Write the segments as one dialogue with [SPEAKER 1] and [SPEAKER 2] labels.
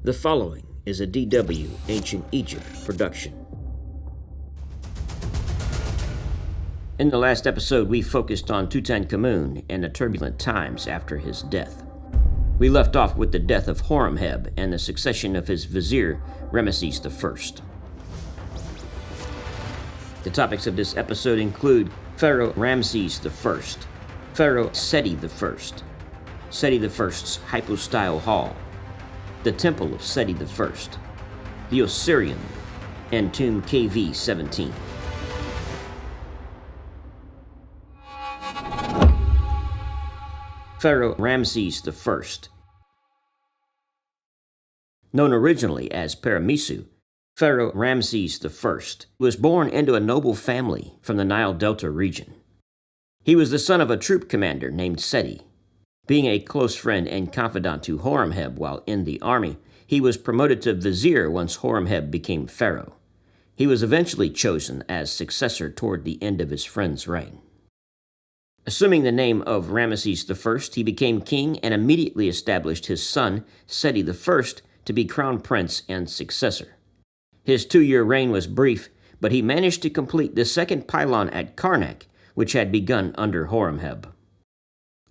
[SPEAKER 1] The following is a DW Ancient Egypt production. In the last episode, we focused on Tutankhamun and the turbulent times after his death. We left off with the death of Horemheb and the succession of his vizier, Ramesses I. The topics of this episode include Pharaoh Ramesses I, Pharaoh Seti I, Seti I's Hypostyle Hall, the Temple of Seti I, the Osireion, and Tomb KV-17. Pharaoh Ramesses I. Known originally as Paramessu, Pharaoh Ramesses I was born into a noble family from the Nile Delta region. He was the son of a troop commander named Seti. Being a close friend and confidant to Horemheb while in the army, he was promoted to vizier once Horemheb became pharaoh. He was eventually chosen as successor toward the end of his friend's reign. Assuming the name of Ramesses I, he became king and immediately established his son, Seti I, to be crown prince and successor. His 2-year reign was brief, but he managed to complete the second pylon at Karnak, which had begun under Horemheb.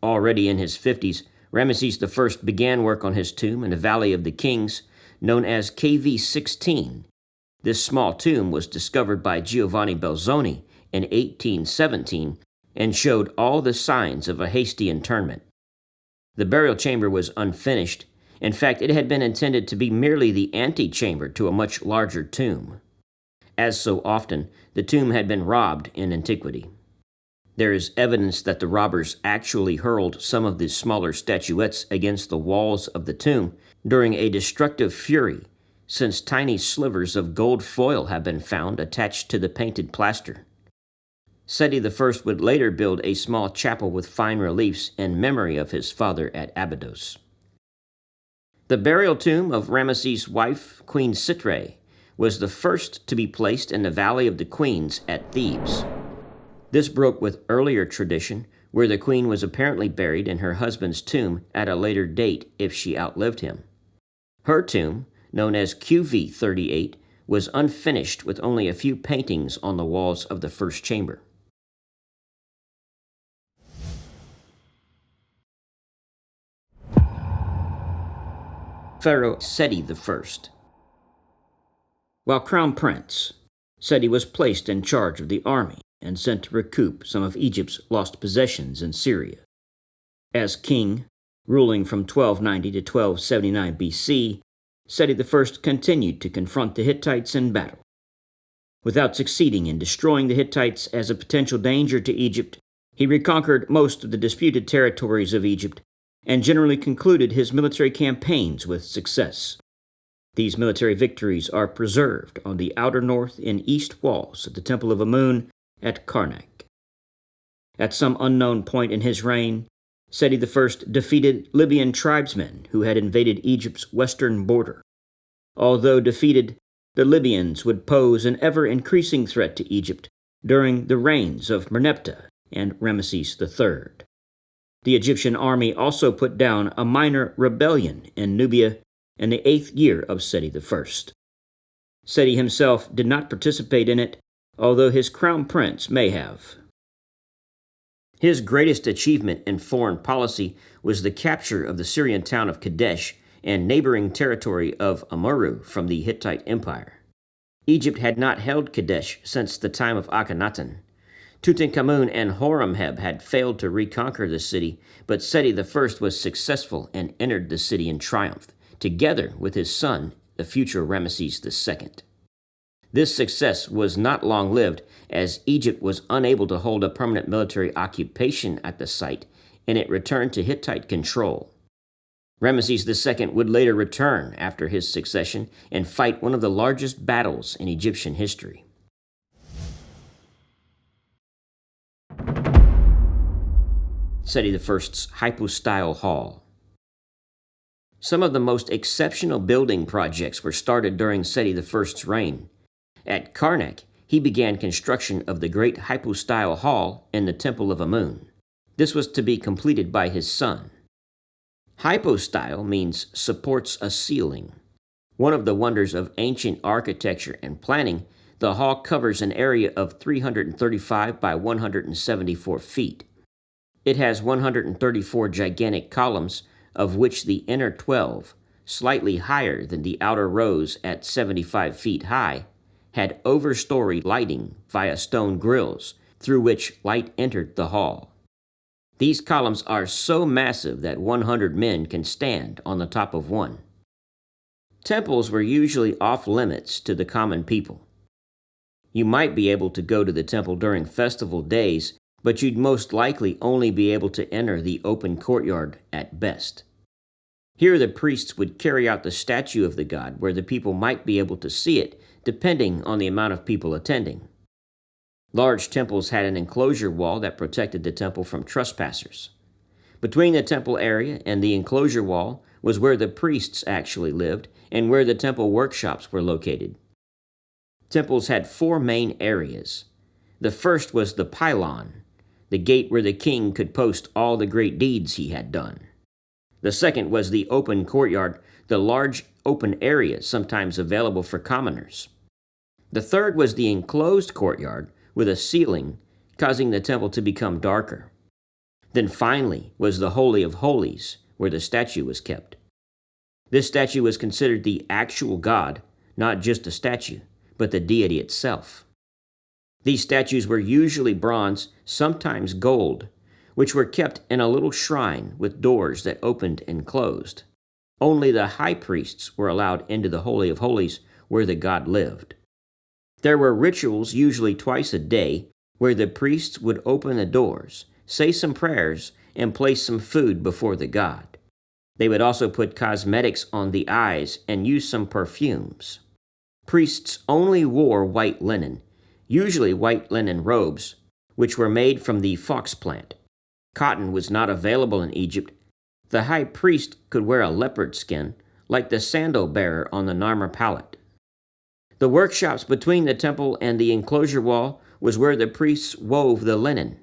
[SPEAKER 1] Already in his 50s, Ramesses I began work on his tomb in the Valley of the Kings, known as KV-16. This small tomb was discovered by Giovanni Belzoni in 1817 and showed all the signs of a hasty interment. The burial chamber was unfinished. In fact, it had been intended to be merely the antechamber to a much larger tomb. As so often, the tomb had been robbed in antiquity. There is evidence that the robbers actually hurled some of the smaller statuettes against the walls of the tomb during a destructive fury, since tiny slivers of gold foil have been found attached to the painted plaster. Seti I would later build a small chapel with fine reliefs in memory of his father at Abydos. The burial tomb of Ramesses' wife, Queen Sitre, was the first to be placed in the Valley of the Queens at Thebes. This broke with earlier tradition, where the queen was apparently buried in her husband's tomb at a later date if she outlived him. Her tomb, known as QV-38, was unfinished with only a few paintings on the walls of the first chamber. Pharaoh Seti I. While crown prince, Seti was placed in charge of the army and sent to recoup some of Egypt's lost possessions in Syria. As king, ruling from 1290 to 1279 BC, Seti I continued to confront the Hittites in battle. Without succeeding in destroying the Hittites as a potential danger to Egypt, he reconquered most of the disputed territories of Egypt and generally concluded his military campaigns with success. These military victories are preserved on the outer north and east walls of the Temple of Amun at Karnak. At some unknown point in his reign, Seti I defeated Libyan tribesmen who had invaded Egypt's western border. Although defeated, the Libyans would pose an ever-increasing threat to Egypt during the reigns of Merneptah and Ramesses III. The Egyptian army also put down a minor rebellion in Nubia in the 8th year of Seti I. Seti himself did not participate in it, although his crown prince may have. His greatest achievement in foreign policy was the capture of the Syrian town of Kadesh and neighboring territory of Amurru from the Hittite Empire. Egypt had not held Kadesh since the time of Akhenaten. Tutankhamun and Horemheb had failed to reconquer the city, but Seti I was successful and entered the city in triumph, together with his son, the future Ramesses II. This success was not long-lived, as Egypt was unable to hold a permanent military occupation at the site, and it returned to Hittite control. Ramesses II would later return after his succession and fight one of the largest battles in Egyptian history. Seti I's Hypostyle Hall. Some of the most exceptional building projects were started during Seti I's reign. At Karnak, he began construction of the great Hypostyle Hall in the Temple of Amun. This was to be completed by his son. Hypostyle means supports a ceiling. One of the wonders of ancient architecture and planning, the hall covers an area of 335 by 174 feet. It has 134 gigantic columns, of which the inner 12, slightly higher than the outer rows at 75 feet high, had overstory lighting via stone grills through which light entered the hall. These columns are so massive that 100 men can stand on the top of one. Temples were usually off limits to the common people. You might be able to go to the temple during festival days, but you'd most likely only be able to enter the open courtyard at best. Here the priests would carry out the statue of the god where the people might be able to see it, depending on the amount of people attending. Large temples had an enclosure wall that protected the temple from trespassers. Between the temple area and the enclosure wall was where the priests actually lived and where the temple workshops were located. Temples had 4 main areas. The first was the pylon, the gate where the king could post all the great deeds he had done. The second was the open courtyard, the large open area sometimes available for commoners. The third was the enclosed courtyard with a ceiling, causing the temple to become darker. Then finally was the Holy of Holies, where the statue was kept. This statue was considered the actual god, not just a statue, but the deity itself. These statues were usually bronze, sometimes gold, which were kept in a little shrine with doors that opened and closed. Only the high priests were allowed into the Holy of Holies where the god lived. There were rituals, usually twice a day, where the priests would open the doors, say some prayers, and place some food before the god. They would also put cosmetics on the eyes and use some perfumes. Priests only wore white linen, usually white linen robes, which were made from the fox plant. Cotton was not available in Egypt. The high priest could wear a leopard skin, like the sandal bearer on the Narmer pallet. The workshops between the temple and the enclosure wall was where the priests wove the linen.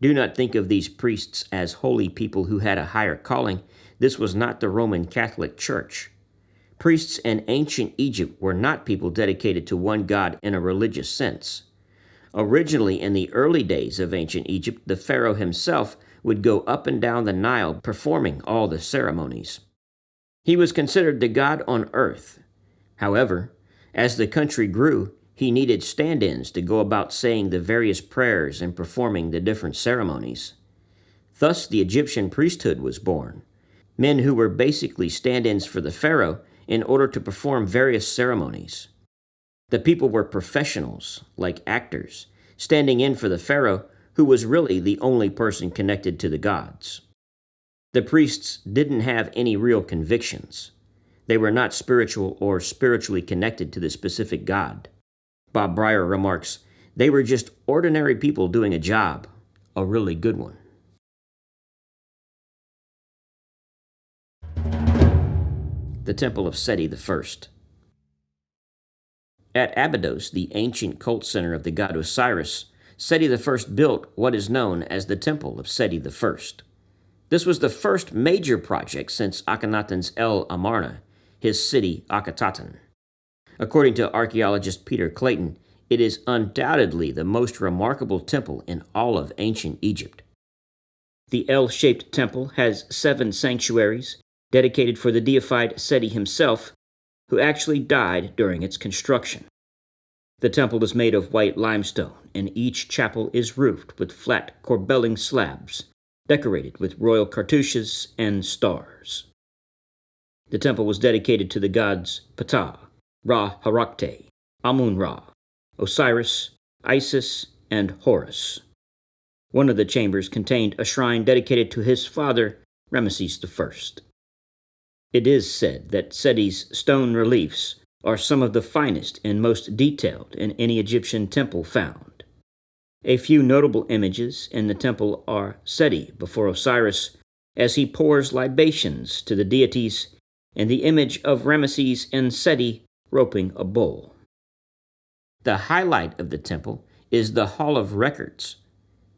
[SPEAKER 1] Do not think of these priests as holy people who had a higher calling. This was not the Roman Catholic Church. Priests in ancient Egypt were not people dedicated to one god in a religious sense. Originally, in the early days of ancient Egypt, the pharaoh himself would go up and down the Nile performing all the ceremonies. He was considered the god on earth. However, as the country grew, he needed stand-ins to go about saying the various prayers and performing the different ceremonies. Thus, the Egyptian priesthood was born, men who were basically stand-ins for the pharaoh in order to perform various ceremonies. The people were professionals, like actors, standing in for the pharaoh, who was really the only person connected to the gods. The priests didn't have any real convictions. They were not spiritual or spiritually connected to the specific god. Bob Breyer remarks, they were just ordinary people doing a job, a really good one. The Temple of Seti I. At Abydos, the ancient cult center of the god Osiris, Seti I built what is known as the Temple of Seti I. This was the first major project since Akhenaten's El Amarna, his city Akhetaten. According to archaeologist Peter Clayton, it is undoubtedly the most remarkable temple in all of ancient Egypt. The L-shaped temple has 7 sanctuaries dedicated for the deified Seti himself, who actually died during its construction. The temple is made of white limestone, and each chapel is roofed with flat corbelling slabs, decorated with royal cartouches and stars. The temple was dedicated to the gods Ptah, Ra-Harakte, Amun-Ra, Osiris, Isis, and Horus. One of the chambers contained a shrine dedicated to his father, Ramesses I. It is said that Seti's stone reliefs are some of the finest and most detailed in any Egyptian temple found. A few notable images in the temple are Seti before Osiris as he pours libations to the deities, and the image of Ramesses and Seti roping a bull. The highlight of the temple is the Hall of Records.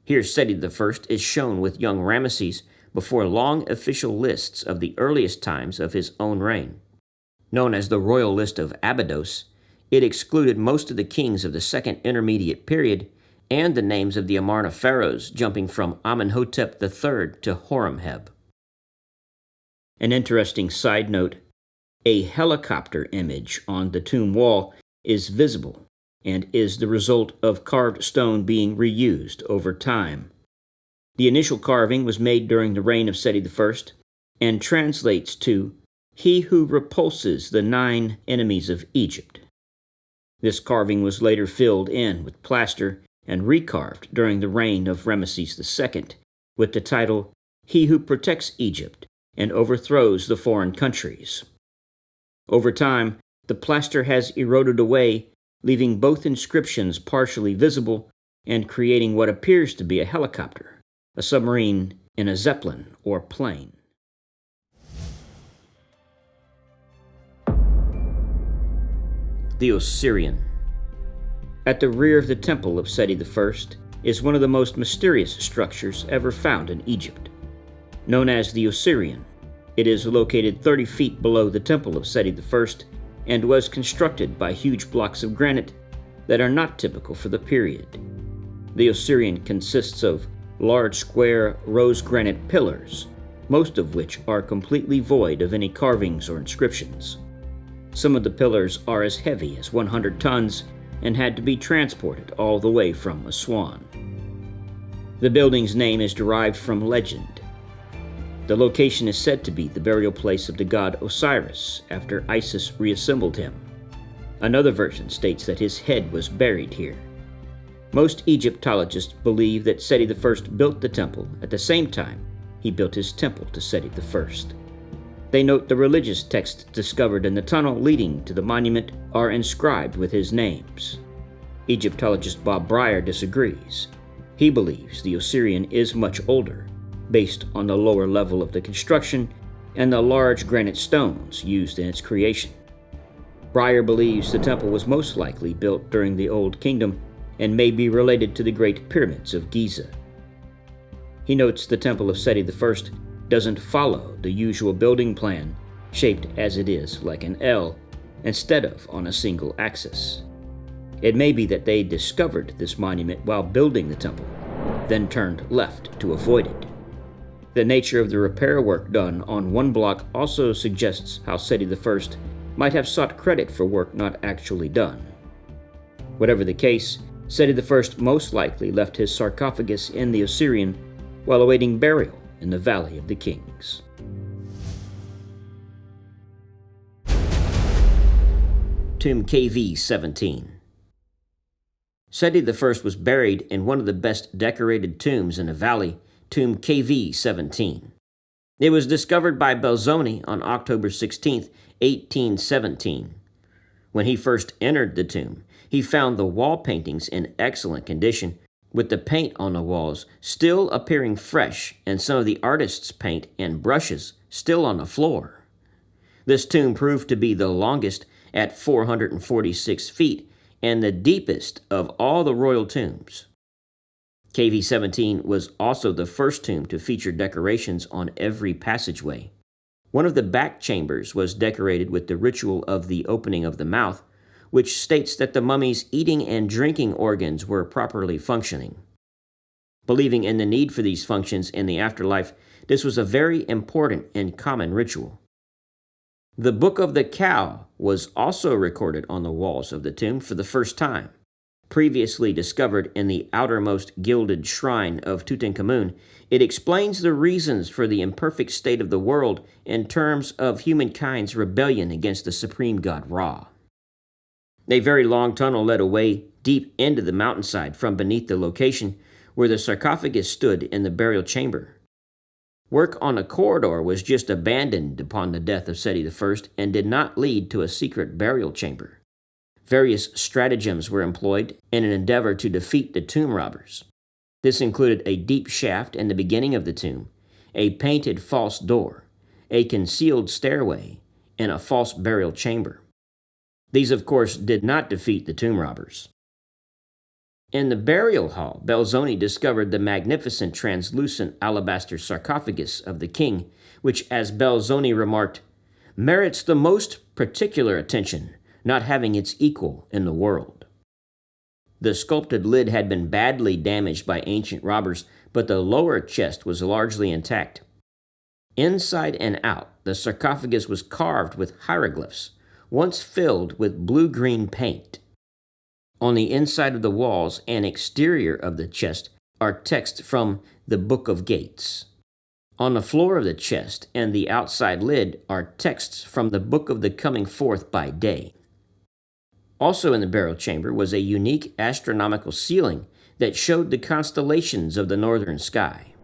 [SPEAKER 1] Here Seti I is shown with young Ramesses before long official lists of the earliest times of his own reign. Known as the Royal List of Abydos, it excluded most of the kings of the Second Intermediate Period and the names of the Amarna pharaohs jumping from Amenhotep III to Horemheb. An interesting side note, a helicopter image on the tomb wall is visible and is the result of carved stone being reused over time. The initial carving was made during the reign of Seti I and translates to, "He who repulses the 9 enemies of Egypt." This carving was later filled in with plaster and recarved during the reign of Ramesses II with the title, "He who protects Egypt and overthrows the foreign countries." Over time, the plaster has eroded away, leaving both inscriptions partially visible and creating what appears to be a helicopter, a submarine in a zeppelin or plane. The Osireion. At the rear of the Temple of Seti I is one of the most mysterious structures ever found in Egypt. Known as the Osireion, it is located 30 feet below the Temple of Seti I and was constructed by huge blocks of granite that are not typical for the period. The Osireion consists of large square rose granite pillars, most of which are completely void of any carvings or inscriptions. Some of the pillars are as heavy as 100 tons and had to be transported all the way from Aswan. The building's name is derived from legend. The location is said to be the burial place of the god Osiris after Isis reassembled him. Another version states that his head was buried here. Most Egyptologists believe that Seti I built the temple at the same time he built his temple to Seti I. They note the religious texts discovered in the tunnel leading to the monument are inscribed with his names. Egyptologist Bob Breyer disagrees. He believes the Osireion is much older, based on the lower level of the construction and the large granite stones used in its creation. Breyer believes the temple was most likely built during the Old Kingdom and may be related to the Great Pyramids of Giza. He notes the Temple of Seti I doesn't follow the usual building plan, shaped as it is like an L, instead of on a single axis. It may be that they discovered this monument while building the temple, then turned left to avoid it. The nature of the repair work done on one block also suggests how Seti I might have sought credit for work not actually done. Whatever the case, Seti I most likely left his sarcophagus in the Osireion while awaiting burial in the Valley of the Kings. Tomb KV-17. Seti I was buried in one of the best decorated tombs in the valley, Tomb KV-17. It was discovered by Belzoni on October 16, 1817. When he first entered the tomb, he found the wall paintings in excellent condition, with the paint on the walls still appearing fresh and some of the artist's paint and brushes still on the floor. This tomb proved to be the longest at 446 feet and the deepest of all the royal tombs. KV-17 was also the first tomb to feature decorations on every passageway. One of the back chambers was decorated with the ritual of the opening of the mouth, which states that the mummy's eating and drinking organs were properly functioning. Believing in the need for these functions in the afterlife, this was a very important and common ritual. The Book of the Cow was also recorded on the walls of the tomb for the first time. Previously discovered in the outermost gilded shrine of Tutankhamun, it explains the reasons for the imperfect state of the world in terms of humankind's rebellion against the supreme god Ra. A very long tunnel led away deep into the mountainside from beneath the location where the sarcophagus stood in the burial chamber. Work on a corridor was just abandoned upon the death of Seti I and did not lead to a secret burial chamber. Various stratagems were employed in an endeavor to defeat the tomb robbers. This included a deep shaft in the beginning of the tomb, a painted false door, a concealed stairway, and a false burial chamber. These, of course, did not defeat the tomb robbers. In the burial hall, Belzoni discovered the magnificent translucent alabaster sarcophagus of the king, which, as Belzoni remarked, merits the most particular attention, not having its equal in the world. The sculpted lid had been badly damaged by ancient robbers, but the lower chest was largely intact. Inside and out, the sarcophagus was carved with hieroglyphs, once filled with blue-green paint. On the inside of the walls and exterior of the chest are texts from the Book of Gates. On the floor of the chest and the outside lid are texts from the Book of the Coming Forth by Day. Also in the burial chamber was a unique astronomical ceiling that showed the constellations of the northern sky.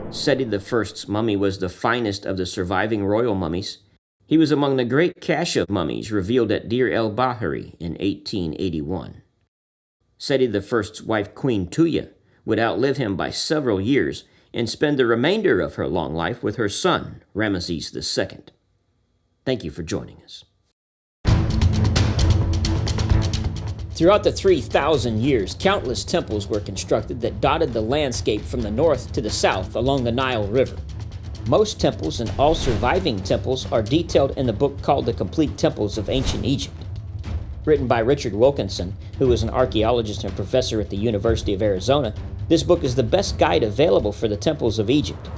[SPEAKER 1] Seti I's mummy was the finest of the surviving royal mummies. He was among the great cache of mummies revealed at Deir el-Bahari in 1881. Seti I's wife, Queen Tuya, would outlive him by several years and spend the remainder of her long life with her son, Ramesses II. Thank you for joining us. Throughout the 3,000 years, countless temples were constructed that dotted the landscape from the north to the south along the Nile River. Most temples and all surviving temples are detailed in the book called The Complete Temples of Ancient Egypt. Written by Richard Wilkinson, who is an archaeologist and professor at the University of Arizona, this book is the best guide available for the temples of Egypt.